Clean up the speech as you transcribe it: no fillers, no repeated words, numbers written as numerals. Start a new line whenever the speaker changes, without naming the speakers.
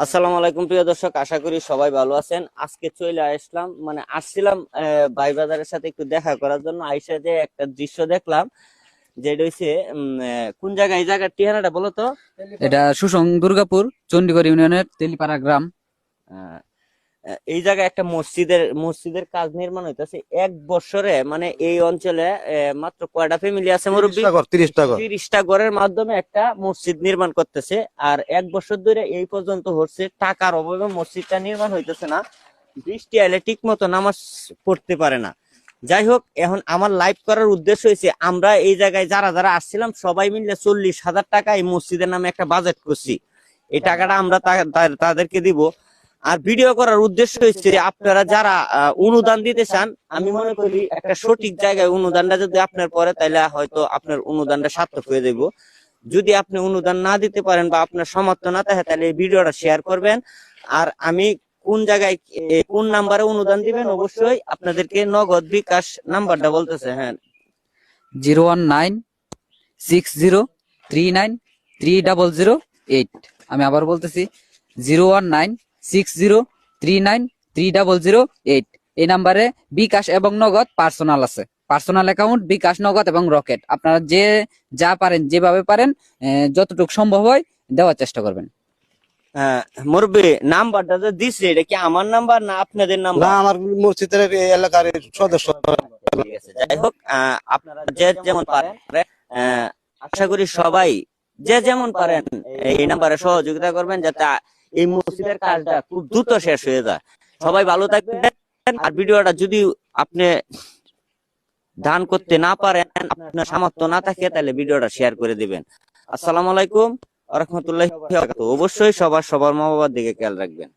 আসসালামু আলাইকুম প্রিয় দর্শক, আশা করি সবাই ভালো আছেন। আজকে চলে আসলাম, মানে আসছিলাম ভাই বাজারের সাথে একটু দেখা করার জন্য। আইসা যে একটা দৃশ্য দেখলাম, যেটা হইছে কোন জায়গায়, এই জায়গার ঠিকানাটা বলো তো।
এটা সুসং দুর্গাপুর চণ্ডীগড় ইউনিয়নের তেলিপাড়া গ্রাম।
আহ, এই জায়গায় একটা মসজিদের কাজ নির্মাণ হইতেছে 1 বছরে। মানে এই অঞ্চলে মাত্র কয়টা ফ্যামিলি আছে মুরব্বী?
30টা ঘর।
30টা ঘরের মাধ্যমে একটা মসজিদ নির্মাণ করতেছে। আর 1 বছর ধরে এই পর্যন্ত হচ্ছে, টাকার অভাবে মসজিদটা নির্মাণ হইতেছে না। বৃষ্টি আইলে ঠিক মতো নামাজ পড়তে পারে না। যাই হোক, এখন আমার লাইভ করার উদ্দেশ্য হয়েছে, আমরা এই জায়গায় যারা যারা আসছিলাম সবাই মিলে 40,000 টাকা এই মসজিদের নামে একটা বাজেট করছি। এই টাকাটা আমরা তাদেরকে দিব। আর ভিডিও করার উদ্দেশ্য হচ্ছে যে আপনারা যারা অনুদান দিতে চান, আমি মনে করি একটা সঠিক জায়গায় অনুদানটা যদি আপনার পরে, তাহলে হয়তো আপনার অনুদানটা সার্থক হয়ে যাইব। যদি আপনি অনুদান না দিতে পারেন বা আপনার সামর্থ্য না থাকে, তাহলে এই ভিডিওটা শেয়ার করবেন। আর আমি কোন জায়গায় কোন নাম্বারে অনুদান দিবেন, অবশ্যই আপনাদেরকে নগদ বিকাশ নাম্বারটা বলতেছে। হ্যাঁ,
01960393008। আমি আবার বলতেছি 01960393008। এই নাম্বারে বিকাশ এবং নগদ পার্সোনাল আছে, পার্সোনাল অ্যাকাউন্ট, বিকাশ, নগদ এবং রকেট। আপনারা যে যা পারেন, যেভাবে পারেন, যতটুকু সম্ভব হয় দেওয়ার চেষ্টা করবেন।
মুরব্বী, নাম্বারটা যে দিছে, এটা কি আমার নাম্বার না আপনাদের
না,
নাম্বার?
আমার মসজিদের এই এলাকার সদস্য।
ঠিক আছে, যাই হোক, আপনারা যে যেমন পারেন, আহ, আশা করি সবাই যে যেমন পারেন এই নাম্বারে সহযোগিতা করবেন, যাতে এই মসজিদের কাজটা খুব দ্রুত শেষ হয়ে যায়। সবাই ভালো থাকবেন। আর ভিডিওটা যদি আপনি দান করতে না পারেন, আপনার সামর্থ্য না থাকে, তাহলে ভিডিওটা শেয়ার করে দিবেন। আসসালামু আলাইকুম ওয়া রাহমাতুল্লাহি ওয়া বারাকাতুহু। অবশ্যই সবার মা বাবার দিকে খেয়াল রাখবেন।